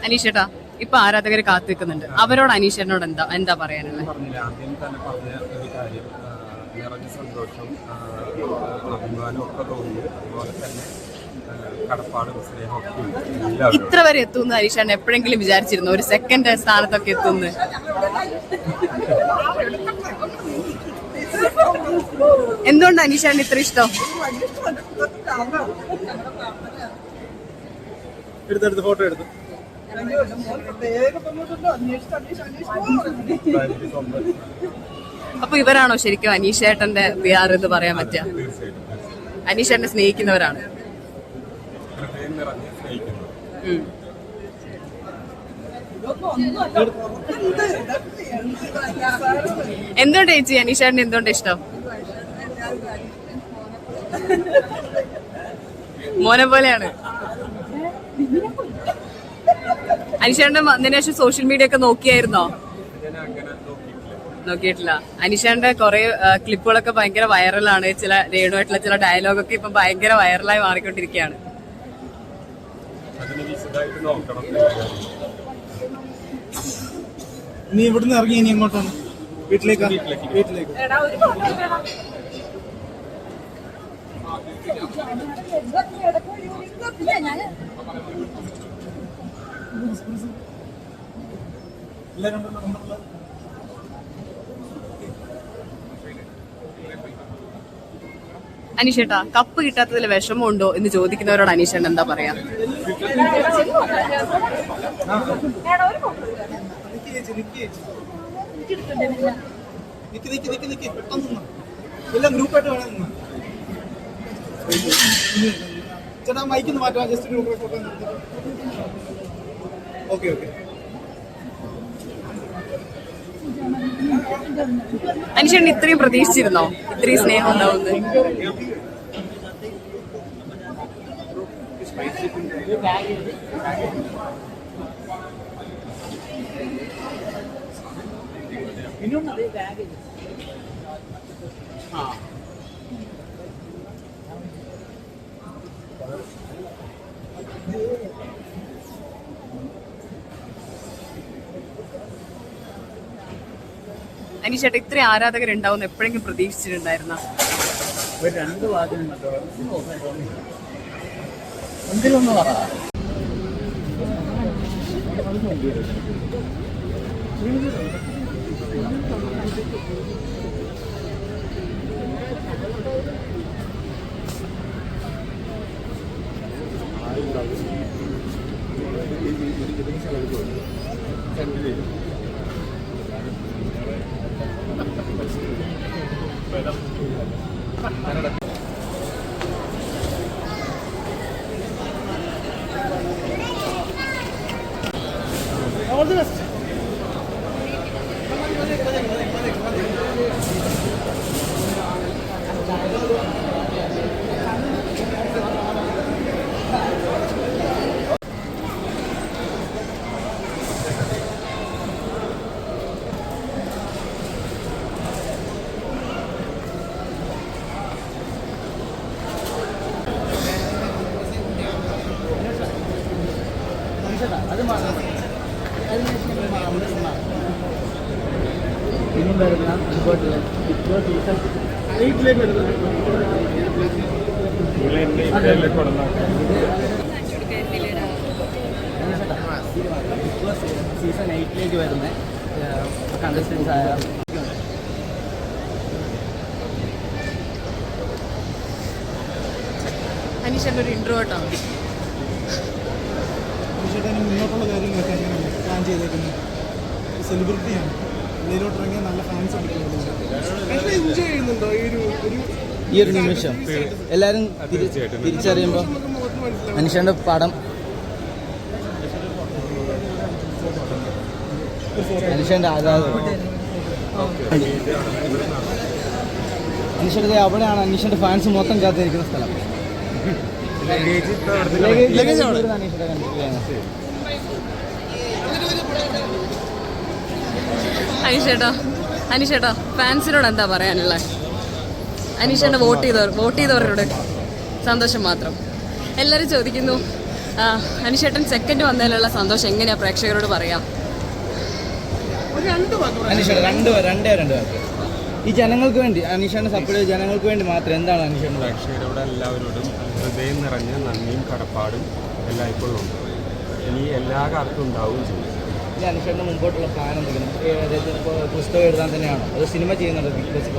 അനീഷേട്ടാ, ഇപ്പൊ ആരാധകർ കാത്തു നിൽക്കുന്നുണ്ട്, അവരോട് അനീഷേട്ടനോട് എന്താ പറയാനുള്ളത്? ആദ്യം തന്നെ പറഞ്ഞ ഒരു കാര്യം, നിറഞ്ഞ സന്തോഷം, അഭിമാനം ഒക്കെ തോന്നി. അതുപോലെ തന്നെ കടപ്പാടും സ്നേഹമൊക്കെ ഇത്ര വരെ എത്തുമെന്ന് അനീഷേട്ടൻ എപ്പോഴെങ്കിലും വിചാരിച്ചിരുന്നു? ഒരു സെക്കൻഡ് സ്ഥാനത്തൊക്കെ എത്തുന്നു? എന്തുകൊണ്ട് അനീഷേട്ടൻ ഇത്ര ഇഷ്ടം? ഫോട്ടോ എടുത്തു. അപ്പൊ ഇവരാണോ ശരിക്കും അനീഷേട്ടന്റെ വിആർ എന്ന് പറയാൻ പറ്റുക? അനീഷേട്ടനെ സ്നേഹിക്കുന്നവരാണ്. എന്തുകൊണ്ട് ചേച്ചി അനീഷേട്ടന് എന്തുകൊണ്ട് ഇഷ്ടം? മോനെ പോലെയാണ്. അനീഷേട്ടന്റെ വന്നതിന് ശേഷം സോഷ്യൽ മീഡിയ ഒക്കെ നോക്കിയായിരുന്നോ? നോക്കിയിട്ടില്ല. അനീഷേട്ടന്റെ കുറെ ക്ലിപ്പുകളൊക്കെ ഭയങ്കര വൈറലാണ്. ചില രേണുവായിട്ടുള്ള ചില ഡയലോഗൊക്കെ ഇപ്പൊ ഭയങ്കര വൈറലായി മാറിക്കൊണ്ടിരിക്കുകയാണ്. നീ ഇവിടുന്ന് ഇറങ്ങി ഇനി എങ്ങോട്ടാണ്? വീട്ടിലേക്ക്. അനീഷേട്ടാ, കപ്പ് കിട്ടാത്തതിൽ വിഷമമുണ്ടോ എന്ന് ചോദിക്കുന്നവരോട് അനീഷേട്ടൻ എന്താ പറയാ? എല്ലാം ഗ്രൂപ്പായിട്ട് വേണം. ചേട്ടാ മൈക്കിന്ന് മാറ്റാം. Just group photo. Okay okay. അനീഷേട്ടൻ ഇത്രയും പ്രതീക്ഷിച്ചിരുന്നോ? ഇത്രയും സ്നേഹം ഉണ്ടാവുന്നത്? അനീഷേട്ട, ഇത്രയും ആരാധകരുണ്ടാവുന്ന എപ്പോഴെങ്കിലും പ്രതീക്ഷിച്ചിട്ടുണ്ടായിരുന്ന? ഒരു 2 വാചകം എന്തിനൊന്നും പറ. All the best. സീസൺ 8 വരുന്ന കണ്ടസ്റ്റൻസ് ആയ അനീഷേട്ടൻ ഒരു ഇൻട്രോവേർട്ടാണ്. അനീഷേട്ടന് മുന്നോട്ടുള്ള കാര്യങ്ങളൊക്കെ എങ്ങനെയാണ് പ്ലാൻ ചെയ്തേക്കുന്നത്? സെലിബ്രിറ്റിയാണ്, ഇതിലോട്ട് ഇറങ്ങിയ നല്ല ഫാൻസ് എൻജോയ് ചെയ്യുന്നുണ്ടോ ഈ ഒരു നിമിഷം? എല്ലാവരും തിരിച്ചറിയുമ്പോൾ അനീഷേട്ടൻ്റെ പടം, അനീഷേട്ടൻ്റെ ആരാധന, അനീഷേട്ടൻ്റെ അവിടെയാണ് അനീഷേട്ടൻ്റെ ഫാൻസ് മൊത്തം കാത്തിരിക്കുന്ന സ്ഥലം. അനീഷേട്ടാ, ഫാൻസിനോട് എന്താ പറയാനുള്ളത്? അനീഷേട്ടനെ വോട്ട് ചെയ്തവരോട് സന്തോഷം മാത്രം. എല്ലാവരും ചോദിക്കുന്നു അനീഷേട്ടൻ സെക്കൻഡ് വന്നതിലുള്ള സന്തോഷം എങ്ങനെയാ പ്രേക്ഷകരോട് പറയാം? അനീഷേട്ടൻ രണ്ടേ രണ്ട് വാക്ക്. ഈ ജനങ്ങൾക്ക് വേണ്ടി അനീഷേട്ടനെ സപ്പോർട്ട് ചെയ്ത് ജനങ്ങൾക്ക് വേണ്ടി മാത്രം എന്താണ് അനീഷേട്ടൻ? പ്രേക്ഷകരോട് എല്ലാവരോടും ഹൃദയം നിറഞ്ഞ നന്ദിയും കടപ്പാടും എല്ലായ്പ്പോഴും ഉണ്ട്. ഇനി എല്ലാ കാലത്തും ഉണ്ടാവുകയും ചെയ്യും. ഈ അനീഷേട്ടന് മുമ്പോട്ടുള്ള പ്ലാൻ എന്തെങ്കിലും? ഇപ്പോൾ പുസ്തകം എഴുതാൻ തന്നെയാണോ അത് സിനിമ ചെയ്യുന്നുണ്ടോ? Big boss